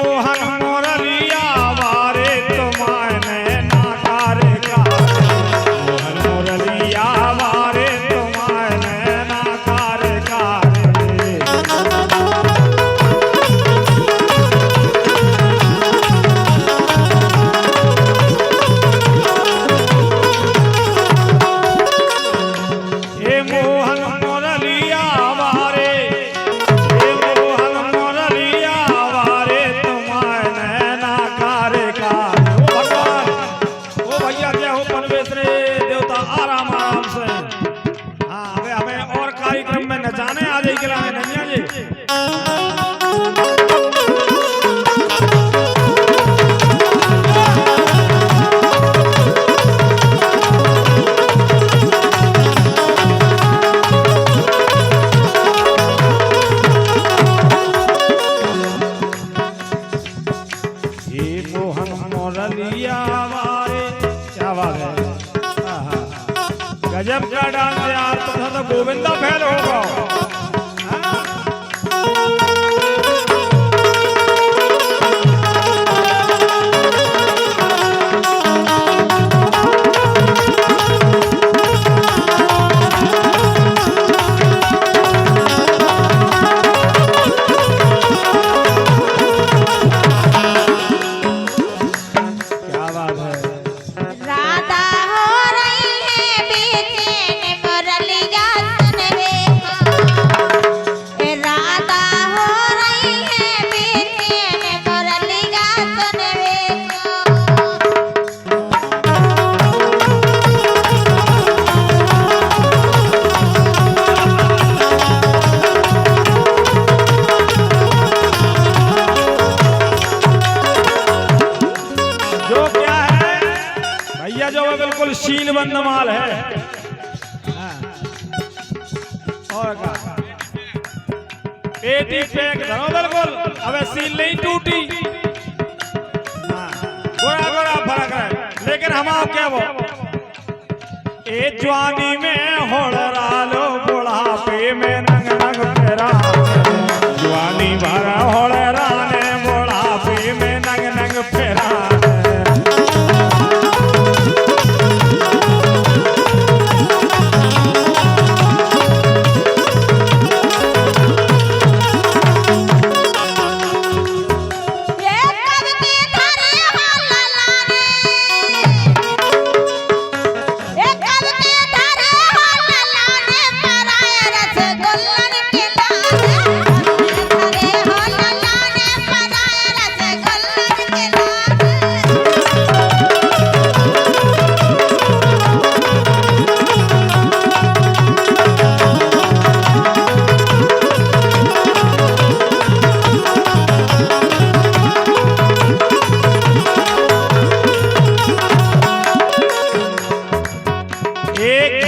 मोहन मोरलिया वारे तुम्हारे नाकार का मोहन मोरलिया वारे तुम्हारे नाकार का मोहन मोरलिया वारे मोहन मोरलिया वारे तुम्हारे नाकार का भगवान ओ भैया क्या हो परमेश्वर देवता आराम आराम से। हाँ हमें और कार्यक्रम में नचाने आ जाए खिलाने नैया जी। गजब का डांस यार तुम तो गोविंदा फैल होगा। जो है बिल्कुल शीलबंद माल है। और पेटी पैक धरो बिल्कुल अबे सील नहीं टूटी। बड़ा बड़ा फर्क है लेकिन हम आप क्या वो ए जवानी में होड़ा लो बुढ़ापे में नंग नंग फेरा जवानी भरा होड़ा राने बुढ़ापे में नंग नंग फेरा।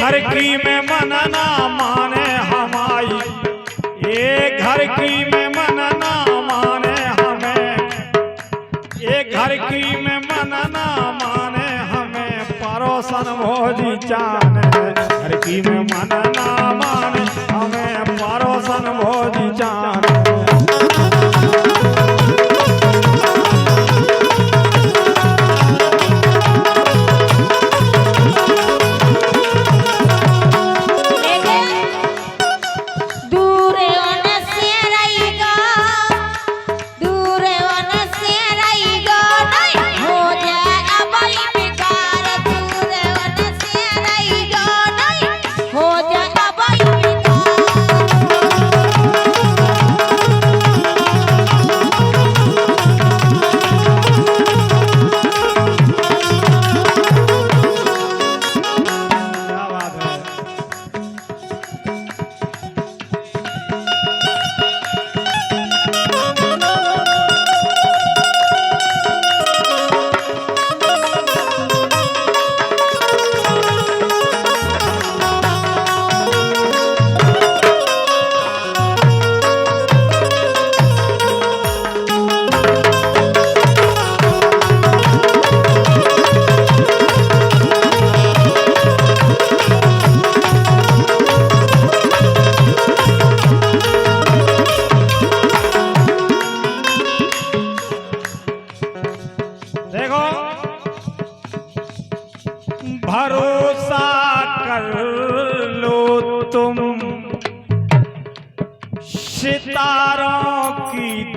घर की में मन ना माने हमारी एक घर की में मन ना माने हमें एक घर की में मन ना माने हमें परोसन भोजी जाने घर की में मन ना माने हमें परोसन भोजी जाने। हो जाए अब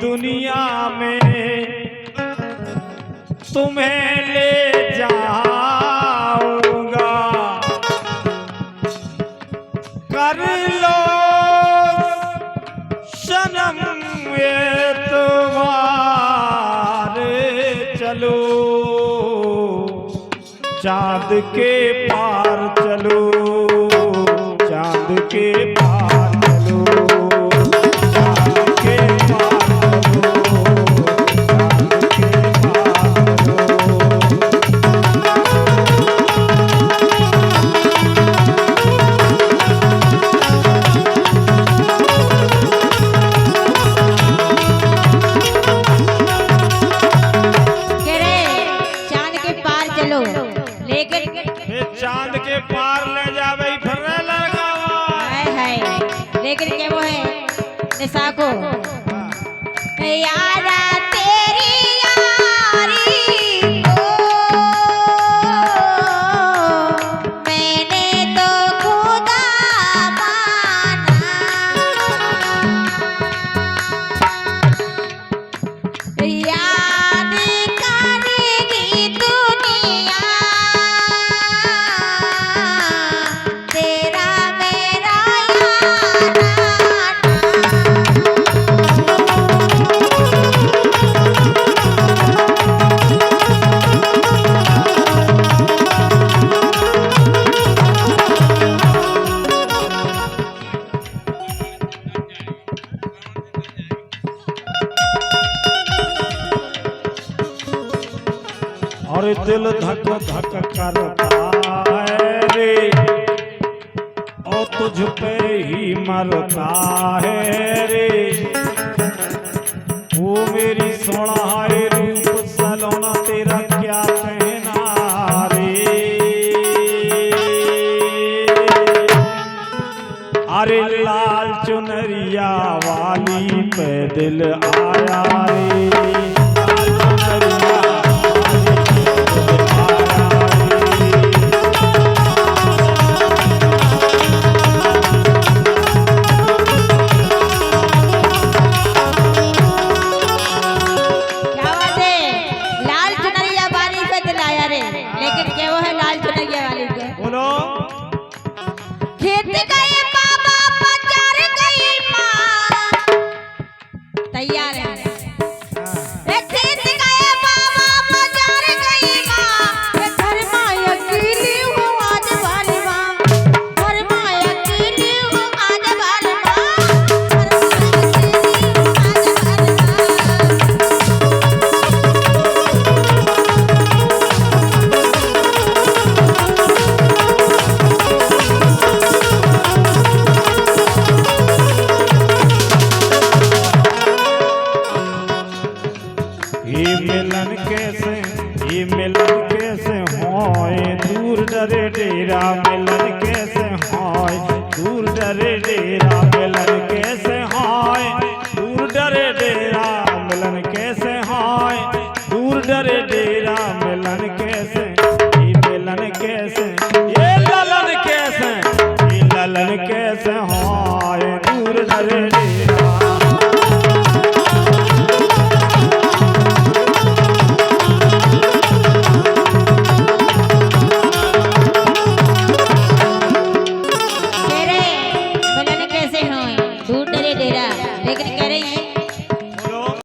दुनिया में तुम्हें ले जाऊंगा। कर लो सनम एतबार, चलो चांद के पार चलो, चांद के पार चलो, चांद के पार चलो, चांद के पार चलो। लेकिन चांद के पार ले जावे फिर लगावा है लेकिन क्या वो है निशा को यारा तेरी यारी को मैंने तो खुदा माना, याद करेगी दुनिया तेरा मेरा और दिल धक धक करता है रे, और तुझ पे ही मरता है रे। वो मेरी सोनारे रूप सलोना तेरा क्या कहना रे। अरे लाल चुनरिया वाली पे दिल आया रे, खेत गए बाबा बाजार गई माँ, तैयार है। खेत गए बाबा बाजार गई माँ, घर माँ अकेली हूँ आज वाली माँ, घर माँ अकेली हूँ आज वाली माँ, घर माँ अकेली हूँ आज वाली मिलन कैसे होए दूर डरे डेरा, मिलन कैसे होए दूर डरे डेरा, मिलन कैसे होए दूर डरे डेरा, मिलन कैसे होए दूर डरे डेरा, मिलन कैसे मिलन कैसे ये ललन कैसे, ये ललन कैसे होए दूर डरे डेरा। लेकिन कह रही हैं